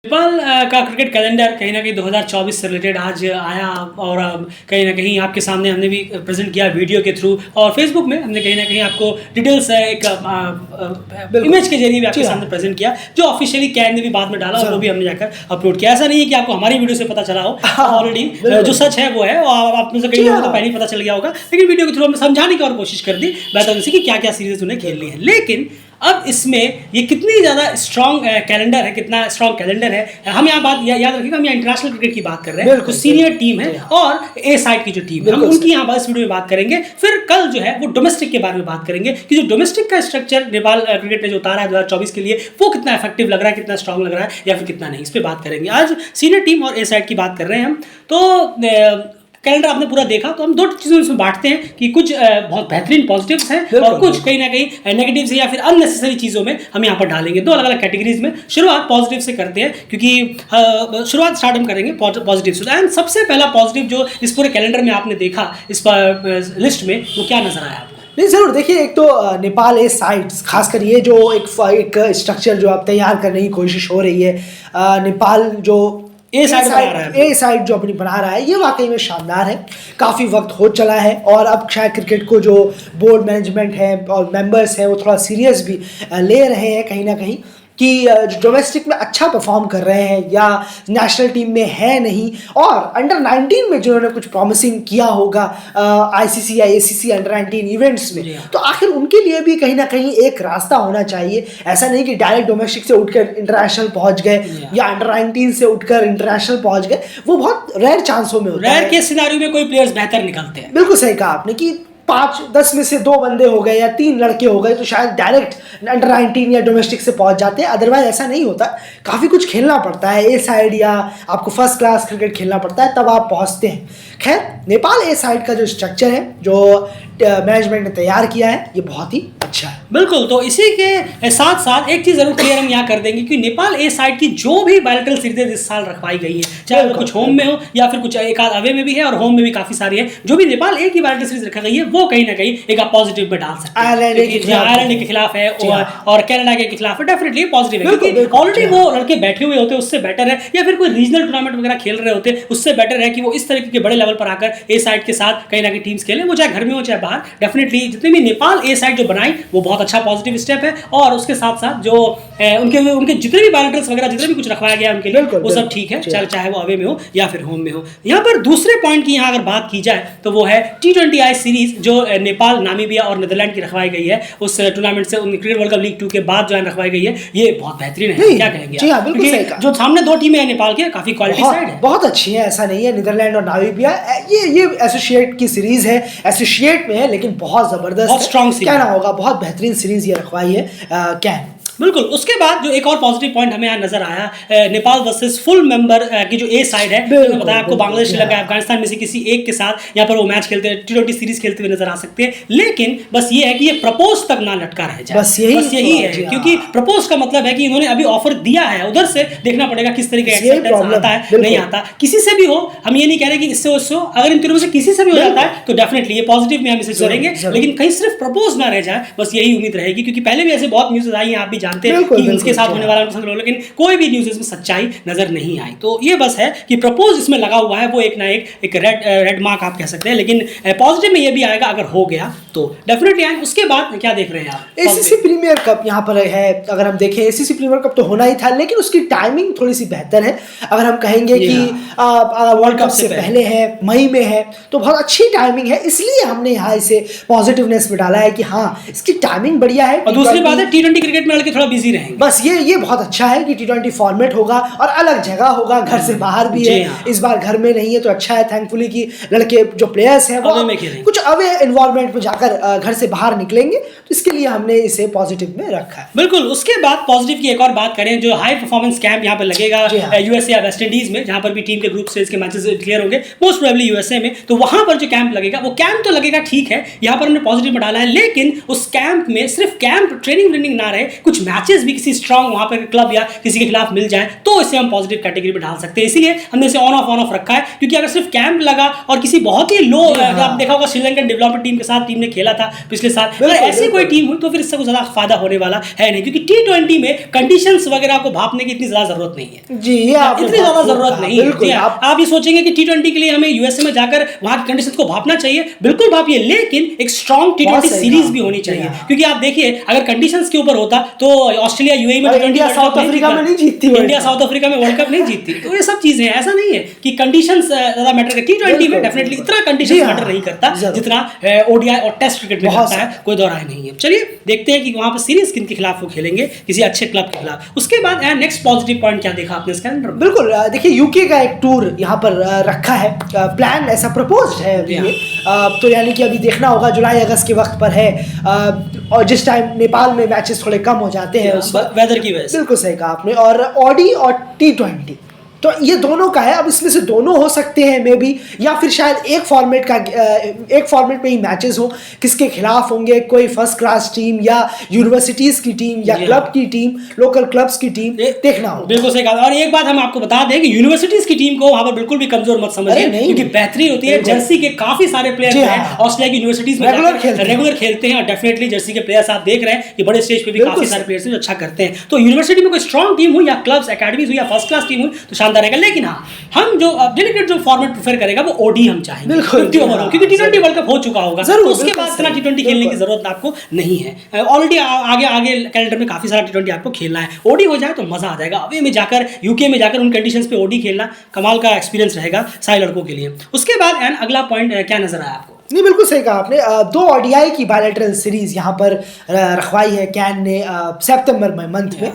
नेपाल का cricket calendar कहीं ना कहीं 2024 से रिलेटेड आज आया और कहीं ना कहीं आपके सामने हमने भी प्रेजेंट किया वीडियो के थ्रू और फेसबुक में हमने कहीं ना कहीं आपको डिटेल्स एक इमेज के जरिए भी आपके सामने प्रेजेंट किया जो ऑफिशियली कैन ने भी बाद में डाला और वो भी हमने जाकर अपलोड किया। ऐसा नहीं है कि आपको हमारी वीडियो से पता चला हो, ऑलरेडी जो सच है वो है और आप में से कई लोगों को तो पहले ही पता चल गया होगा, लेकिन वीडियो के थ्रू हमने समझाने की और कोशिश कर दी बेहतर से कि क्या क्या सीरीज उन्हें खेलनी है। लेकिन अब इसमें ये कितनी ज़्यादा स्ट्रॉन्ग कैलेंडर है, कितना स्ट्रॉन्ग कैलेंडर है। हम यहाँ बात याद रखिएगा, हम यहाँ इंटरनेशनल क्रिकेट की बात कर रहे हैं, तो सीनियर टीम है और ए साइड की जो टीम है हम उनकी यहाँ इस वीडियो में बात करेंगे। फिर कल जो है वो डोमेस्टिक के बारे में बात करेंगे कि जो डोमेस्टिक का स्ट्रक्चर नेपाल क्रिकेट ने जो उतारा है 2024 के लिए वो कितना इफेक्टिव लग रहा है, कितना स्ट्रॉन्ग लग रहा है या फिर कितना नहीं, इस पर बात करेंगे। आज सीनियर टीम और ए साइड की बात कर रहे हैं हम। तो कैलेंडर आपने पूरा देखा तो हम दो चीज़ों इसमें बांटते हैं कि कुछ बहुत बेहतरीन पॉजिटिव्स हैं और कुछ कहीं ना कहीं नेगेटिव्स या फिर अननेसेसरी चीज़ों में हम यहाँ पर डालेंगे। दो अलग अलग कैटेगरीज में शुरुआत पॉजिटिव से करते हैं क्योंकि शुरुआत स्टार्ट हम करेंगे पॉजिटिव से। एंड सबसे पहला पॉजिटिव जो इस पूरे कैलेंडर में आपने देखा इस लिस्ट में वो क्या नजर आया आपको? नहीं ज़रूर देखिए, एक तो नेपाल ए साइड्स खासकर ये जो एक स्ट्रक्चर जो अब तैयार करने की कोशिश हो रही है, नेपाल जो ए साइड जो अपनी बना रहा है ये वाकई में शानदार है। काफ़ी वक्त हो चला है और अब शायद क्रिकेट को जो बोर्ड मैनेजमेंट है और मेंबर्स हैं वो थोड़ा सीरियस भी ले रहे हैं कहीं ना कहीं कि जो डोमेस्टिक में अच्छा परफॉर्म कर रहे हैं या नेशनल टीम में है नहीं और अंडर 19 में जिन्होंने कुछ प्रॉमिसिंग किया होगा आईसीसी या एसीसी अंडर 19 इवेंट्स में, तो आखिर उनके लिए भी कहीं ना कहीं एक रास्ता होना चाहिए। ऐसा नहीं कि डायरेक्ट डोमेस्टिक से उठकर इंटरनेशनल पहुंच गए या अंडर 19 से उठकर इंटरनेशनल पहुंच गए, वो बहुत रेयर चांसों में होता है। रेयर के सिनेरियो में कोई प्लेयर्स बेहतर निकलते हैं। बिल्कुल सही कहा आपने कि 5-10 में से 2 बंदे हो गए या 3 लड़के हो गए तो शायद डायरेक्ट अंडर 19 या डोमेस्टिक से पहुंच जाते हैं। अदरवाइज ऐसा नहीं होता, काफ़ी कुछ खेलना पड़ता है ए साइड या आपको फर्स्ट क्लास क्रिकेट खेलना पड़ता है तब आप पहुंचते हैं। खैर, नेपाल ए साइड का जो स्ट्रक्चर है जो मैनेजमेंट ने तैयार किया है ये बहुत ही अच्छा है। बिल्कुल, तो इसी के साथ साथ एक चीज़ जरूर क्लियर हम यहाँ कर देंगे कि नेपाल ए साइड की जो भी बायलैटरल सीरीज इस साल रखवाई गई है, चाहे वो कुछ होम में हो या फिर कुछ एक आध अवे में भी है और होम में भी काफ़ी सारी है, जो भी नेपाल ए की बायलैटरल सीरीज रखा गई है वो कहीं ना कहीं एक आप पॉजिटिव में डाल सकते हैं। आयरलैंड के खिलाफ है और कनाडा के खिलाफ है, डेफिनेटली पॉजिटिव है क्योंकि ऑलरेडी वो लड़के बैठे हुए होते हैं, उससे बेटर है या फिर कोई रीजनल टूर्नामेंट वगैरह खेल रहे होते हैं उससे बेटर है कि वो इस तरीके के बड़े लेवल पर आकर ए साइड के साथ कहीं ना कहीं टीम्स खेलें, वो चाहे घर में हो चाहे बाहर। डेफिनेटली जितने भी नेपाल ए साइड जो बनाई वो बहुत अच्छा पॉजिटिव स्टेप है और उसके साथ साथ जो उनके जितने भी बायलैटरल्स वगैरह जितने भी कुछ रखवाया गया उनके लिए वो सब ठीक है, चाहे वो अवे में हो या फिर होम में हो। यहाँ पर दूसरे पॉइंट की यहाँ अगर बात की जाए तो वो है T20I सीरीज जो नेपाल, नामीबिया और नीदरलैंड की रखवाई गई है उस टूर्नामेंट से क्रिकेट वर्ल्ड कप लीग 2 के बाद जो है रखवाई गई है, ये बहुत बेहतरीन है। क्या कहेंगे? जो सामने 2 टीमें हैं नेपाल के, काफी क्वालिटी साइड है, बहुत अच्छी है, ऐसा नहीं है। नीदरलैंड और नामीबिया ये एसोसिएट की सीरीज है, एसोसिएट में है लेकिन बहुत जबरदस्त, बहुत स्ट्रॉन्ग सीरीज कहना होगा, बहुत बेहतरीन सीरीज ये रखवाई है क्या। बिल्कुल, उसके बाद जो एक और पॉजिटिव पॉइंट हमें यहाँ नजर आया नेपाल वर्सेस फुल मेंबर की जो ए साइड है, मैंने बताया आपको बांग्लादेश, श्रीलंका, अफगानिस्तान में से किसी एक के साथ यहाँ पर वो मैच खेलते हैं, T20 सीरीज खेलते हुए नजर आ सकते हैं। लेकिन बस ये है कि ये प्रपोज तक ना लटका रह जाए, बस यही है क्योंकि प्रपोज का मतलब है कि इन्होंने अभी ऑफर दिया है, उधर से देखना पड़ेगा किस तरीके का आता है नहीं आता। किसी से भी हो, हम ये नहीं कह रहे कि इससे उससे, अगर इन तीनों में से किसी से भी हो जाता है तो डेफिनेटली ये पॉजिटिव में हम इसे जोड़ेंगे, लेकिन कहीं सिर्फ प्रपोज ना रह जाए, बस यही उम्मीद रहेगी क्योंकि पहले भी ऐसे बहुत न्यूज़ आई हैं, आप भी जानते हैं के साथ होने वाला, लेकिन कोई भी न्यूज़ इसमें सच्चाई नजर नहीं आई। तो ये बस है कि प्रपोज इसमें लगा हुआ है, वो एक ना एक रेड मार्क आप कह सकते हैं, लेकिन पॉजिटिव में ये भी आएगा अगर हो गया तो डेफिनेटली आएंगे। उसके बाद क्या देख रहे हैं आप? एसीसी प्रीमियर कप यहाँ पर है, अगर हम देखें एसीसी प्रीमियर कप तो होना ही था लेकिन उसकी टाइमिंग थोड़ी सी बेहतर है। अगर हम कहेंगे कि वर्ल्ड कप से पहले है, मई में है, तो बहुत अच्छी टाइमिंग है, इसलिए हमने यहाँ इसे पॉजिटिवनेस में डाला है कि हाँ इसकी टाइमिंग बढ़िया है। और दूसरी बात है T20 क्रिकेट में लड़के थोड़ा बिजी रहेंगे, बस ये बहुत अच्छा है कि T20 फॉर्मेट होगा और अलग जगह होगा, घर से बाहर भी है। इस बार घर में नहीं है तो अच्छा है, थैंकफुली कि लड़के जो प्लेयर्स हैं वो कुछ अवे एनवायरनमेंट में जाकर घर से बाहर निकलेंगे, तो इसके लिए हमने इसे पॉजिटिव में रखा है। बिल्कुल, उसके बाद पॉजिटिव की एक और बात करें, जो हाई परफॉर्मेंस कैंप यहाँ पर लगेगा यूएसए या वेस्ट इंडीज में, जहाँ पर भी टीम के ग्रुप स्टेज के मैचेस क्लियर होंगे, मोस्ट प्रोबेबली यूएसए में, तो वहां पर जो कैंप लगेगा वो कैंप तो लगेगा ठीक है, यहाँ पर हमने पॉजिटिव में डाला है, लेकिन उस कैंप में सिर्फ कैंप ट्रेनिंग ना रहे, कुछ मैचेस भी किसी स्ट्रांग वहां पर क्लब या किसी के खिलाफ मिल जाए तो इसे हम पॉजिटिव कैटेगरी में डाल सकते हैं। इसीलिए हमने इसे ऑन ऑफ रखा है, क्योंकि अगर सिर्फ कैंप लगा और किसी बहुत ही लो, आप देखा होगा श्रीलंकन डेवलपमेंट टीम के साथ टीम ने खेला था पिछले साल, अगर ऐसी कोई टीम हुई तो फिर इससे कुछ ज्यादा फायदा होने वाला है नहीं, क्योंकि T20 में कंडीशंस वगैरह को भापने की इतनी ज्यादा जरूरत नहीं है। जी, इतनी ज्यादा जरूरत नहीं है। आप ये सोचेंगे कि T20 के लिए हमें यूएसए में जाकर वहां की कंडीशंस को भापना चाहिए, बिल्कुल भापिए, लेकिन एक स्ट्रॉन्ग T20 सीरीज भी होनी चाहिए, क्योंकि आप देखिए अगर कंडीशंस के ऊपर होता तो ऑस्ट्रेलिया यूएई में इंडिया साउथ अफ्रीका में नहीं जीतती, इंडिया साउथ अफ्रीका में वर्ल्ड कप नहीं जीतती। तो ये सब चीजें ऐसा नहीं है कि कंडीशंस ज्यादा मैटर करती। T20 में डेफिनेटली इतना कंडीशन मैटर नहीं करता जितना ओडीआई और टेस्ट क्रिकेट में करता है, कोई दो राय नहीं है। चलिए देखते हैं कि वहां पर सीरीज किन के खिलाफ वो खेलेंगे, किसी अच्छे क्लब के खिलाफ। उसके बाद नेक्स्ट पॉजिटिव पॉइंट क्या देखा आपने इस कैलेंडर में? बिल्कुल, देखिए यूके का एक टूर यहाँ पर रखा है, प्लान ऐसा प्रपोज्ड है अभी ये, तो यानी कि अभी देखना होगा, जुलाई अगस्त के वक्त पर है, और जिस टाइम नेपाल में मैचेस थोड़े कम हो जाते हैं उस वक्त वेदर की वजह से। बिल्कुल सही कहा आपने। और ओडी और T20 तो ये दोनों का है। अब इसमें से दोनों हो सकते हैं मे बी, या फिर शायद एक फॉर्मेट में ही मैचेस हो, किसके खिलाफ होंगे, कोई फर्स्ट क्लास टीम या यूनिवर्सिटीज की टीम या क्लब की टीम, लोकल क्लब्स की टीम, देखना हो। बिल्कुल सही कहा। और एक बात हम आपको बता दें कि यूनिवर्सिटीज की टीम को वहां पर बिल्कुल भी कमजोर मत समझिए, क्योंकि बेहतरीन होती है। जर्सी के काफी सारे प्लेयर हैं ऑस्ट्रेलिया की यूनिवर्सिटीज में रेगुलर खेलते हैं, और डेफिनेटली जर्सी के प्लेयर्स आप देख रहे हैं कि बड़े स्टेज पे भी काफी सारे प्लेयर्स जो अच्छा करते हैं। तो यूनिवर्सिटी में कोई स्ट्रॉन्ग टीम हो या क्लब्स एकेडमीज हो या फर्स्ट क्लास टीम हो तो शानदार रहेगा। लेकिन हाँ, हम जो डेलीकेट जो फॉर्मेट प्रेफर करेगा वो ओडी हम चाहेंगे, 50 ओवर हो, क्योंकि T20 वर्ल्ड कप हो चुका होगा, तो उसके बाद इतना T20 खेलने की जरूरत आपको नहीं है। ऑलरेडी आगे कैलेंडर में काफी सारा T20 आपको खेलना है। ओडी हो जाए तो मजा आ जाएगा, अवे में जाकर यूके में जाकर उन कंडीशंस पे ओडी खेलना कमाल का एक्सपीरियंस रहेगा सारे लड़कों के लिए। उसके बाद अगला पॉइंट क्या नजर आया आपको? नहीं, बिल्कुल सही कहा आपने। 2 ODI की बायलैटरल सीरीज यहाँ पर रखवाई है कैन ने सितंबर मंथ में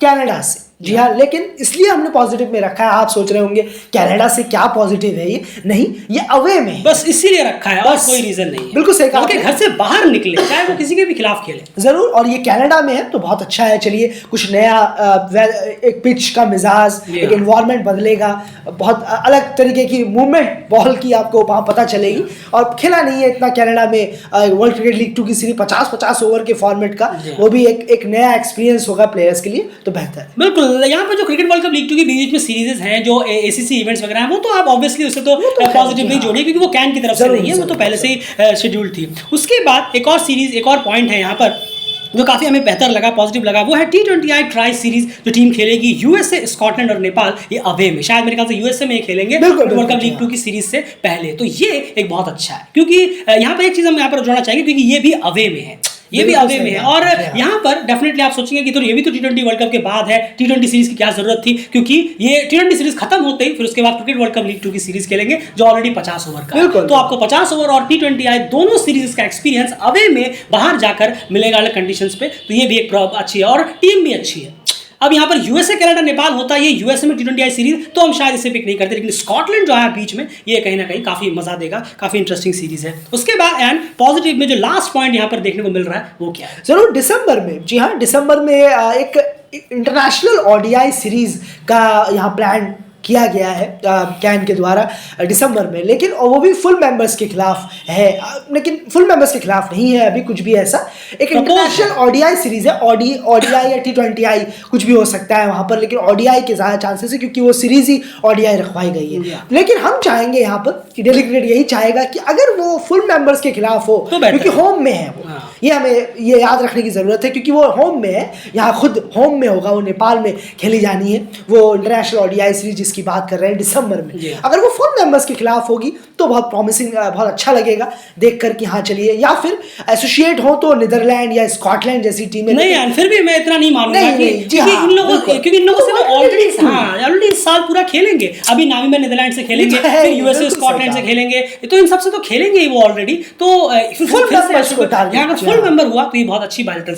कनाडा से। जी हाँ, लेकिन इसलिए हमने पॉजिटिव में रखा है। आप सोच रहे होंगे कनाडा से क्या पॉजिटिव है ये? नहीं, ये अवे में बस इसीलिए रखा है और कोई रीजन नहीं है। बिल्कुल सही कहा, घर से बाहर निकले, चाहे वो किसी के भी खिलाफ खेले जरूर। और ये कनाडा में है तो बहुत अच्छा है। चलिए कुछ नया, एक पिच का मिजाज, एक एनवायरनमेंट बदलेगा, बहुत अलग तरीके की मूवमेंट बॉल की आपको वहाँ पता चलेगी। और खेला नहीं है इतना कनाडा में वर्ल्ड क्रिकेट लीग 2 की सीरीज 50-50 ओवर के फॉर्मेट का, वो भी एक नया एक्सपीरियंस होगा प्लेयर्स के लिए, तो बेहतर है। बिल्कुल। यहाँ पर जो क्रिकेट वर्ल्ड कप लीग 2 के बीच में सीरीजेस हैं, जो ACC इवेंट्स वगैरह हैं, वो तो आप ऑब्वियसली उससे तो पॉजिटिव नहीं जोड़िए, क्योंकि वो कैन की तरफ से नहीं है, वो तो पहले से ही शेड्यूल थी। उसके बाद एक और सीरीज, एक और पॉइंट है यहाँ पर जो काफी हमें बेहतर लगा, पॉजिटिव लगा, वो है T20I ट्राई सीरीज जो टीम खेलेगी यूएसए, स्कॉटलैंड और नेपाल, ये अवे में, शायद मेरे ख्याल से यूएसए में खेलेंगे वर्ल्ड कप लीग 2 की सीरीज से पहले। तो ये एक बहुत अच्छा है, क्योंकि यहाँ पर एक चीज हम यहाँ पर जोड़ना चाहेंगे, क्योंकि ये भी अवे में है, ये भी अवे में है। और यहाँ पर डेफिनेटली आप सोचेंगे कि तो ये भी तो T20 वर्ल्ड कप के बाद है, T20 सीरीज की क्या जरूरत थी, क्योंकि ये T20 सीरीज खत्म होते ही फिर उसके बाद क्रिकेट वर्ल्ड कप लीग 2 की सीरीज खेलेंगे जो ऑलरेडी 50 ओवर का है। तो आपको 50 ओवर और T20I दोनों सीरीज का एक्सपीरियंस अवे में बाहर जाकर मिलेगा अलग कंडीशंस पे। तो ये भी एक अच्छी है और टीम भी अच्छी है। अब यहाँ पर यूएसए, कनाडा, नेपाल होता है, ये यूएसए में T20I सीरीज तो हम शायद इसे पिक नहीं करते, लेकिन स्कॉटलैंड जो है बीच में, ये कहीं ना कहीं काफी मजा देगा, काफी इंटरेस्टिंग सीरीज है। उसके बाद पॉजिटिव में जो लास्ट पॉइंट यहाँ पर देखने को मिल रहा है वो क्या है? जरूर दिसंबर में, जी हाँ, दिसंबर में एक इंटरनेशनल ODI सीरीज का यहाँ प्लान किया गया है कैन के द्वारा दिसंबर में, लेकिन वो भी फुल मेंबर्स के खिलाफ है, लेकिन फुल मेंबर्स के खिलाफ नहीं है अभी कुछ भी ऐसा। एक इंटरनेशनल ODI सीरीज है, ODI या T20I कुछ भी हो सकता है वहाँ पर, लेकिन ODI के ज़्यादा चांसेस है क्योंकि वो सीरीज ही ODI रखवाई गई है। लेकिन हम चाहेंगे यहाँ पर कि डेली क्रिकेट यही चाहेगा कि अगर वो फुल मेंबर्स के खिलाफ हो, क्योंकि होम में है वो, ये हमें ये याद रखने की ज़रूरत है, क्योंकि वो होम में है, यहाँ खुद होम में होगा, वो नेपाल में खेली जानी है वो इंटरनेशनल ODI सीरीज की बात कर रहे हैं दिसंबर में। अगर वो फुल मेंबर्स के खिलाफ होगी तो बहुत प्रॉमिसिंग, बहुत अच्छा लगेगा देखकर कि हाँ चलिए, या फिर एसोसिएट हो तो नीदरलैंड या स्कॉटलैंड जैसी टीमें। नहीं यार, फिर भी मैं इतना नहीं मानूंगा क्योंकि इन लोगों से ऑलरेडी इस साल पूरा खेलेंगे। अभी नामी में नीदरलैंड से खेलेंगे, फिर यूएसए स्कॉटलैंड से खेलेंगे, तो इन सबसे तो खेलेंगे ही वो ऑलरेडी। तो फुल मेंबर हुआ तो ये बहुत अच्छी बात है।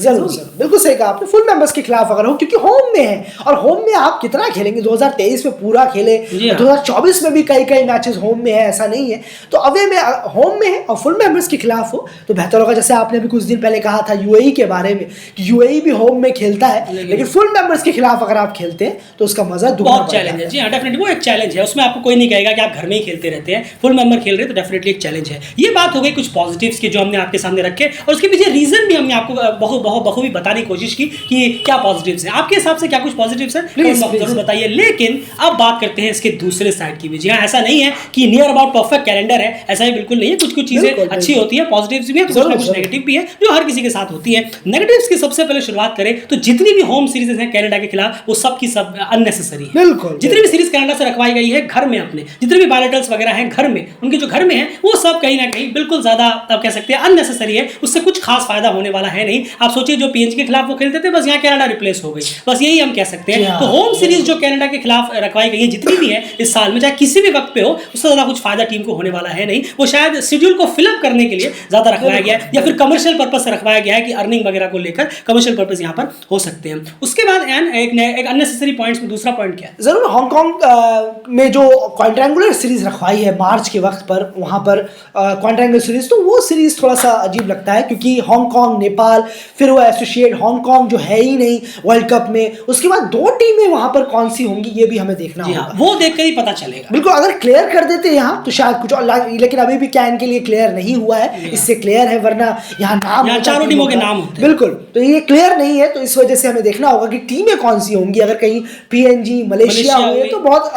बिल्कुल सही कहा आपने, फुल मेंबर्स के खिलाफ अगर हो, क्योंकि होम में है, और होम में आप कितना खेलेंगे? 2023 में पूरा खेले, 2024 में भी कई मैचेस होम में है, ऐसा नहीं है। तो अवे में, होम में है और फुल मेंबर्स के खिलाफ हो तो बेहतर होगा। जैसे आपने भी कुछ दिन पहले कहा था यूएई के बारे में कि यूएई भी होम में खेलता है, लेकिन फुल मेंबर्स के खिलाफ अगर आप खेलते हैं तो उसका मजा बहुत चैलेंज है। जी हाँ, डेफिनेटली वो एक चैलेंज है, उसमें आपको कोई नहीं कहेगा कि आप घर में ही खेलते रहते हैं। फुल मेंबर खेल रहे हैं तो डेफिनेटली एक चैलेंज है। ये बात हो गई कुछ पॉजिटिव्स की जो हमने आपके सामने रखे, और उसके पीछे चीजें रीजन भी हमने आपको बखूबी बताने की कोशिश की कि क्या पॉजिटिव्स हैं। आपके हिसाब से क्या कुछ पॉजिटिव्स हैं जरूर बताइए। लेकिन अब बात करते हैं इसके दूसरे साइड की भी। जी हाँ, ऐसा नहीं है कि नियर अबाउट परफेक्ट कैलेंडर है, ऐसा ही बिल्कुल नहीं है। कुछ कुछ चीजें अच्छी होती है, पॉजिटिव्स भी है, कुछ ना कुछ नेगेटिव भी है, जो हर किसी के साथ होती है। नेगेटिव्स की सबसे पहले शुरुआत करें तो जितनी भी होम सीरीज हैं कनाडा के खिलाफ वो सब की सब अननेसेसरी है। जितनी भी सीरीज कनाडा से रखवाई गई है घर में, अपने जितने भी बायलैटरल्स वगैरह हैं घर में, उनके जो घर में है वो सब कहीं ना कहीं बिल्कुल ज्यादा आप कह सकते हैं अननेसेसरी है। उससे कुछ खास फायदा होने वाला है नहीं। आप सोचिए जो पीएनजी के खिलाफ वो खेलते थे, बस यहाँ कनाडा रिप्लेस हो गई, बस यही हम कह सकते हैं। तो होम सीरीज जो कनाडा के खिलाफ रखवाई गई है जितनी भी है इस साल में, चाहे किसी भी वक्त पे हो, उससे ज्यादा कुछ फायदा टीम को होने वाला है नहीं। वो शायद शेड्यूल को फिलअप करने के लिए ज्यादा रखवाया गया है, या फिर कमर्शियल पर्पस से रखवाया गया है कि अर्निंग वगैरह को लेकर कमर्शियल पर्पस यहाँ पर हो सकते हैं। उसके बाद एक अननेसेसरी पॉइंट्स में दूसरा पॉइंट क्या है? जरूर हांगकांग में जो क्वाड्रेंगुलर सीरीज रखवाई है मार्च के वक्त पर, वहां पर क्वाड्रेंगुलर सीरीज, तो वो सीरीज थोड़ा सा अजीब लगता है क्योंकि हांगकांग नेपाल, फिर वो एसोसिएट हांगकांग जो है ही नहीं वर्ल्ड कप में, उसके बाद दो टीमें वहां पर कौन सी होंगी ये भी हमें देखना होगा। वो देखकर ही पता चलेगा। बिल्कुल, अगर क्लियर कर देते यहाँ तो शायद कुछ और, लेकिन अभी भी कैन के लिए क्लियर नहीं हुआ है, इससे क्लियर है, वरना यहाँ नाम चारों टीमों के नाम होते हैं। बिल्कुल, तो ये क्लियर नहीं है, तो इस वजह से हमें देखना होगा कि टीमें कौन सी होंगी। अगर कहीं पीएनजी मलेशिया हुए तो बहुत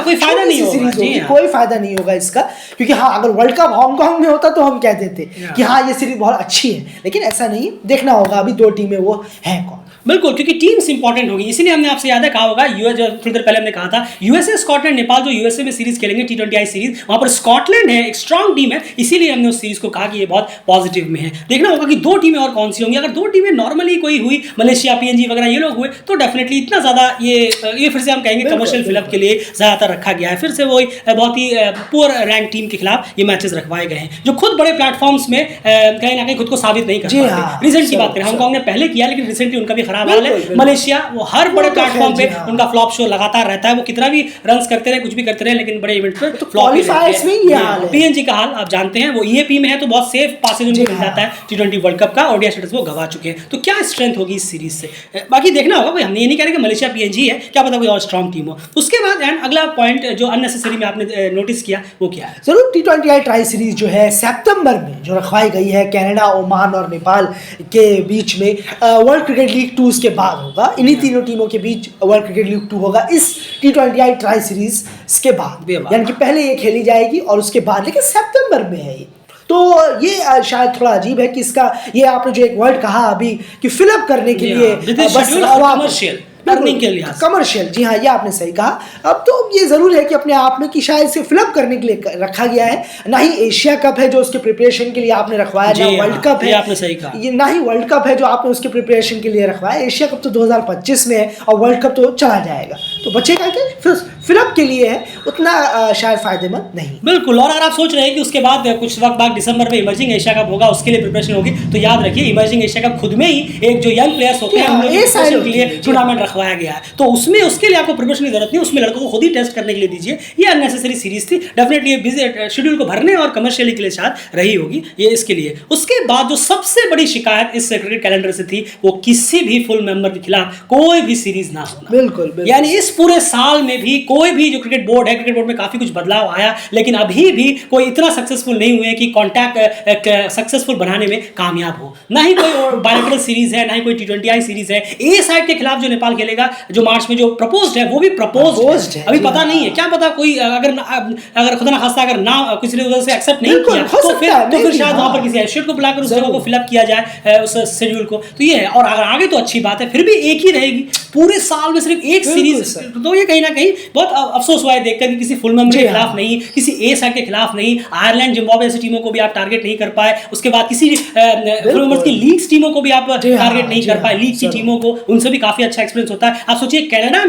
कोई फायदा नहीं होगा, कोई फायदा नहीं होगा इसका, क्योंकि हाँ अगर वर्ल्ड कप हांगकांग में होता तो हम कह देते कि हाँ ये सीरीज बहुत अच्छी है, लेकिन ऐसा नहीं, देखना होगा अभी दो टीमें वो हैं कौन। बिल्कुल, क्योंकि टीम्स इंपॉर्टेंट होगी, इसीलिए हमने आपसे याद है कहा होगा यूएस, जो थोड़ी देर पहले हमने कहा था यूएसए स्कॉटलैंड नेपाल जो यूएसए में सीरीज खेलेंगे T20I सीरीज, वहां पर स्कॉटलैंड है, एक स्ट्रॉन्ग टीम है, इसीलिए हमने उस सीरीज को कहा कि ये बहुत पॉजिटिव में है। देखना होगा कि दो टीमें और कौन सी होंगी। अगर दो टीमें नॉर्मली कोई हुई, मलेशिया पीएनजी वगैरह ये लोग हुए, तो डेफिनेटली इतना ज्यादा ये फिर से हम कहेंगे कमर्शियल फिलअप के लिए ज्यादातर रखा गया है। फिर से वही बहुत ही पुअर रैंक टीम के खिलाफ ये मैचेस रखवाए गए हैं, जो खुद बड़े प्लेटफॉर्म्स में कहीं ना कहीं खुद को साबित नहीं कर पाते। रिसेंट की बात करें, हांगकांग ने पहले किया, लेकिन रिसेंटली उनका भी खराब हाल है। मलेशिया वो हर बड़े प्लेटफॉर्म पे उनका फ्लॉप शो लगातार रहता है। वो कितना भी रन्स करते रहे, कुछ भी करते रहे, लेकिन बड़े इवेंट पे क्वालीफायर्स में ये हाल है। पीएनजी का हाल आप जानते हैं, वो ईएपी में है तो बहुत सेफ पासेज उनको मिल जाता है T20 वर्ल्ड कप का। ओडीआई स्टेटस वो गवा चुके हैं, तो क्या स्ट्रेंथ होगी इस सीरीज से बाकी देखना होगा। भाई हमने ये नहीं कह रहे कि मलेशिया पीएनजी है, क्या पता कोई और स्ट्रॉन्ग टीम हो। उसके बाद एंड अगला पॉइंट जो अननेसेसरी में आपने नोटिस किया वो क्या है? जरूर T20I ट्राई सीरीज जो है सितंबर में जो रखवाई गई है कनाडा, ओमान और नेपाल के बीच में, वर्ल्ड क्रिकेट लीग 2 के बाद होगा। इन्हीं तीनों टीमों के बीच वर्ल्ड क्रिकेट लीग 2 होगा इस T20I ट्राई सीरीज के बाद, यानी कि पहले ये खेली जाएगी और उसके बाद, लेकिन सितंबर में है ये। तो ये शायद थोड़ा अजीब है कि इसका, ये आपने जो एक वर्ड कहा अभी कि फिलअप करने के लिए कमर्शियल के लिए कमर्शियल, जी हाँ ये आपने सही कहा। अब तो ये जरूर है कि अपने आप में कि शायद इसे फिलअप करने के लिए रखा गया है। ना ही एशिया कप है जो उसके प्रिपरेशन के लिए आपने रखवाया, ना वर्ल्ड कप है, आपने सही कहा, ये ना ही वर्ल्ड कप है जो आपने उसके प्रिपरेशन के लिए रखवाया। एशिया कप तो 2025 में है और वर्ल्ड कप तो चला जाएगा, तो बचेगा क्या फिलअप के लिए है, उतना शायद फायदेमंद नहीं। बिल्कुल, और अगर आप सोच रहे हैं कि उसके बाद कुछ वक्त बाद दिसंबर में इमर्जिंग एशिया कप होगा, उसके लिए प्रिपरेशन होगी, तो याद रखिए इमर्जिंग एशिया कप खुद में ही एक जो यंग प्लेयर्स होते हैं उनके लिए टूर्नामेंट रखवाया गया है, तो उसमें उसके लिए आपको प्रिपरेशन की जरूरत नहीं, उसमें लड़कों को खुद ही टेस्ट करने के लिए दीजिए। ये अननेसेसरी सीरीज थी, डेफिनेटली बिजी शेड्यूल को भरने और कमर्शियली के लिए शायद रही होगी ये इसके लिए। उसके बाद जो सबसे बड़ी शिकायत इस क्रिकेट कैलेंडर से थी वो किसी भी फुल मेंबर के खिलाफ कोई भी सीरीज ना होना। बिल्कुल, यानी इस पूरे साल में भी कोई भी जो क्रिकेट बोर्ड है, क्रिकेट बोर्ड में काफी कुछ बदलाव आया, लेकिन अभी भी कोई इतना सक्सेसफुल नहीं हुए कि कॉन्टैक्ट सक्सेसफुल बनाने में कामयाब हो। ना ही कोई बायलैटरल सीरीज है, ना ही कोई T20I सीरीज है। ए साइड के खिलाफ जो नेपाल खेलेगा, जो मार्च में जो प्रपोज्ड है, वो भी प्रपोज्ड है, अभी पता नहीं है, क्या पता कोई अगर खुदा ना खास्ता अगर ना किसी ने उधर से एक्सेप्ट नहीं किया तो फिर शायद वहां पर किसी एशियट को बुलाकर उस जगह को फिलअप किया जाए उस शेड्यूल को। तो ये है, और अगर आगे तो अच्छी बात है, फिर भी एक ही रहेगी पूरे साल में सिर्फ एक सीरीज, तो ये कहीं ना कहीं बहुत अफसोस हुआ है देखकर कि किसी फुल मेंबर के खिलाफ नहीं, किसी ए साइड के खिलाफ नहीं, आयरलैंड जिम्बाब्वे जैसी टीमों को भी आप टारगेट नहीं कर पाए। उसके बाद किसी फुल मेंबर्स की लीग्स टीमों को भी आप टारगेट नहीं कर पाए, लीग की टीमों को, उनसे भी काफी अच्छा एक्सपीरियंस होता है। आप सोचिए कनाडा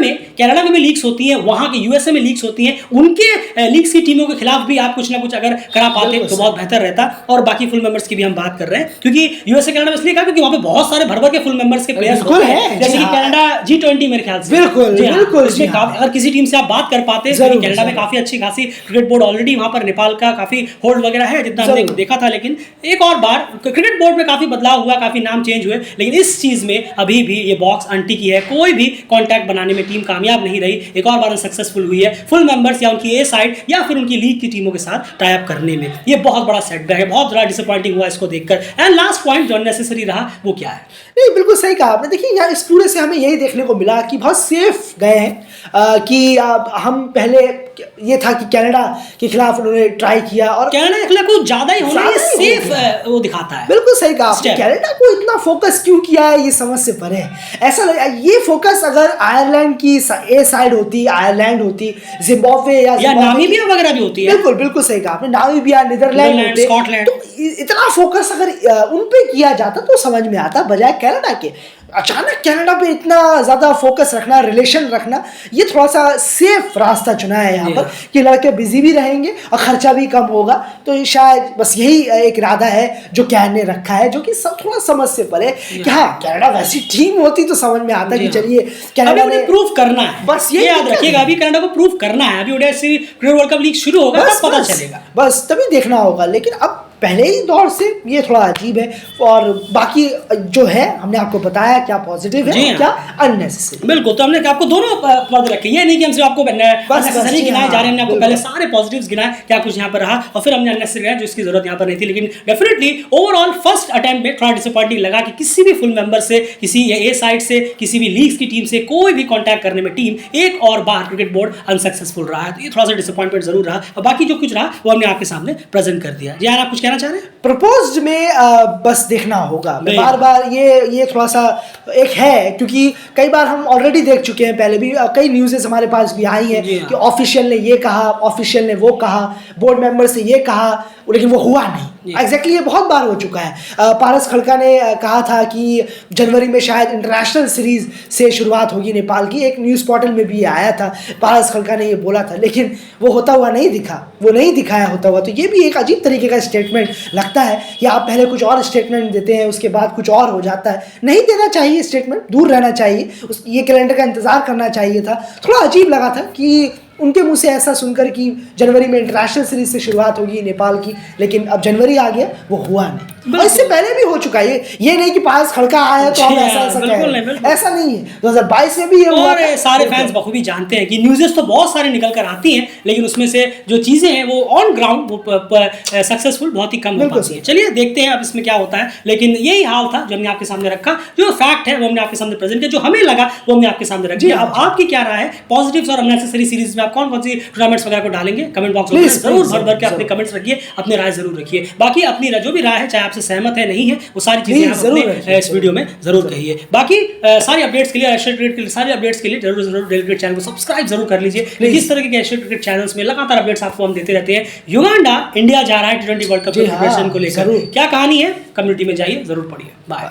में भी लीग्स होती हैं, वहां के यूएसए में लीग्स होती हैं, उनके लीग्स की टीमों के खिलाफ भी आप कुछ ना कुछ अगर करा पाते तो बहुत बेहतर रहता। और बाकी फुल मेंबर्स की भी हम बात कर रहे हैं, क्योंकि यूएसए कनाडा में इसलिए कहा क्योंकि वहां पे बहुत सारे भर के फुल मेंबर्स के प्लेयर्स होते हैं, जैसे कि कनाडा G20 मेरे ख्याल से, बिल्कुल, अगर किसी टीम से आप बात कर पाते, क्योंकि कनाडा में काफी अच्छी खासी क्रिकेट बोर्ड ऑलरेडी वहां पर नेपाल का काफी होल्ड वगैरह है जितना हमने देखा था, लेकिन एक और बार क्रिकेट बोर्ड में काफी बदलाव हुआ, काफी नाम चेंज हुए, लेकिन इस चीज में अभी भी ये बॉक्स अनटिकी है। कोई भी कॉन्टैक्ट बनाने में टीम कामयाब नहीं रही, एक और बार सक्सेसफुल हुई है फुल मेंबर्स या उनकी ए साइड या फिर उनकी लीग की टीमों के साथ टाई अप करने में। ये बहुत बड़ा सेटबैक है, बहुत बड़ा डिसअपॉइंटिंग हुआ इसको देखकर। एंड लास्ट पॉइंट जो अननेसेसरी रहा वो क्या है? नहीं, बिल्कुल सही कहा आपने। देखिए यार, इस पूरे से हमें यही देखने को मिला कि बहुत सेफ गए हैं, कि हम पहले ये था कि कनाडा के खिलाफ उन्होंने ट्राई किया और कनाडा के खिलाफ कुछ ज्यादा ही होना ये सेफ वो दिखाता है। बिल्कुल सही कहा आपने। कनाडा को इतना फोकस क्यों किया है ये समझ से परे है। ऐसा लगा ये फोकस अगर आयरलैंड की ए साइड होती, आयरलैंड होती, जिम्बाब्वे या नामीबिया वगैरह भी होती है। बिल्कुल बिल्कुल सही कहा आपने, नामीबिया, नीदरलैंड होते, स्कॉटलैंड, तो इतना फोकस अगर उन पे किया जाता तो समझ में आता, बजाय कनाडा के। अचानक कनाडा पे इतना ज़्यादा फोकस रखना, रिलेशन रखना, ये थोड़ा सा सेफ रास्ता चुना है यहाँ पर कि लड़के बिजी भी रहेंगे और खर्चा भी कम होगा। तो शायद बस यही एक इरादा है जो कैन ने रखा है, जो कि सब थोड़ा समझ से परे कि हाँ, कनाडा वैसी टीम होती तो समझ में आता कि चलिए कनाडा ने प्रूव करना है। बस ये याद रखिएगा, अभी कनाडा को प्रूव करना है। अभी ODI cricket world cup league शुरू होगा तब पता चलेगा, बस तभी देखना होगा। लेकिन अब पहले ही दौर से ये थोड़ा अजीब है। और बाकी जो है हमने आपको बताया क्या पॉजिटिव है और क्या अननेसेसरी। बिल्कुल, तो हमने आपको दोनों पद रखे, ये नहीं कि हम सिर्फ आपको अननेसेसरी गिनाए जा रहे हैं। हमने आपको पहले सारे पॉजिटिव्स गिनाए, क्या कुछ यहाँ पर रहा, और फिर हमने अननेसेसरी है जो इसकी जरूरत यहाँ पर नहीं थी। लेकिन डेफिनेटली ओवरऑल फर्स्ट अटेम्प्ट में थोड़ा डिसअपॉइंटिंग लगा कि किसी भी फुल मेंबर से, किसी ए साइड से, किसी भी लीग्स की टीम से कोई भी कॉन्टैक्ट करने में टीम एक और बार क्रिकेट बोर्ड अनसक्सेसफुल रहा है। तो ये थोड़ा सा डिसअपॉइंटमेंट जरूर रहा, और बाकी जो कुछ रहा वो हमने आपके सामने प्रेजेंट कर दिया। यार आप कुछ कहना चाह रहे हैं? प्रपोज्ड में बस देखना होगा। बार बार ये थोड़ा सा एक है, क्योंकि कई बार हम ऑलरेडी देख चुके हैं, पहले भी कई न्यूज़ेस हमारे पास भी आई हैं कि ऑफिशियल ने ये कहा, ऑफिशियल ने वो कहा, बोर्ड मेंबर से ये कहा, लेकिन वो हुआ नहीं। एग्जैक्टली ये बहुत बार हो चुका है। पारस खड़का ने कहा था कि जनवरी में शायद इंटरनेशनल सीरीज से शुरुआत होगी नेपाल की, एक न्यूज़ पोर्टल में भी आया था, पारस खड़का ने ये बोला था, लेकिन वो होता हुआ नहीं दिखा, वो नहीं दिखाया होता हुआ। तो ये भी एक अजीब तरीके का स्टेटमेंट लगता है कि आप पहले कुछ और स्टेटमेंट देते हैं, उसके बाद कुछ और हो जाता है। नहीं देना चाहिए स्टेटमेंट, दूर रहना चाहिए, ये कैलेंडर का इंतजार करना चाहिए था। थोड़ा अजीब लगा था कि उनके मुंह से ऐसा सुनकर कि जनवरी में इंटरनेशनल सीरीज से शुरुआत होगी नेपाल की, लेकिन अब जनवरी आ गया, वो हुआ नहीं। और इससे पहले भी हो चुका है ये नहीं कि पारस खड़का आया तो हम ऐसा कहें, ऐसा नहीं है। 2022 में भी ये हुआ। और सारे फैंस बखूबी जानते हैं कि न्यूज़ेस तो बहुत सारे निकल कर आती हैं, लेकिन उसमें से जो चीज़ें हैं वो ऑन ग्राउंड वो सक्सेसफुल बहुत ही कम हो पाती हैं। चलिए देखते हैं अब इसमें क्या होता है, लेकिन यही हाल था जो हमने आपके सामने रखा। जो फैक्ट है वो हमने आपके सामने प्रेजेंट किया, जो हमें लगा वो हमने आपके सामने रख दिया। अब आपकी क्या राय है पॉजिटिव्स और अननेसेसरी सीरीज में? आप कौन कौन सी टूर्नामेंट्स वगैरह को डालेंगे कमेंट बॉक्स में जरूर भर भर के अपने कमेंट्स रखिए, अपनी राय जरूर रखिए। बाकी अपनी जो भी राय है, चाहे आपसे सहमत है नहीं है, वो सारी चीजें आप अपने इस वीडियो में जरूर कहिए। बाकी सारी अपडेट्स के लिए, एशिया क्रिकेट के लिए, सारी अपडेट्स के लिए जरूर डेली क्रिकेट चैनल को सब्सक्राइब जरूर कर लीजिए। इस तरह के एशिया क्रिकेट चैनल्स में लगातार अपडेट्स आपको हम देते रहते हैं। युगांडा इंडिया जा रहा है T20 वर्ल्ड कप प्रिपरेशन को लेकर, क्या कहानी है? कम्युनिटी में जाइए, जरूर पढ़िए। बाय।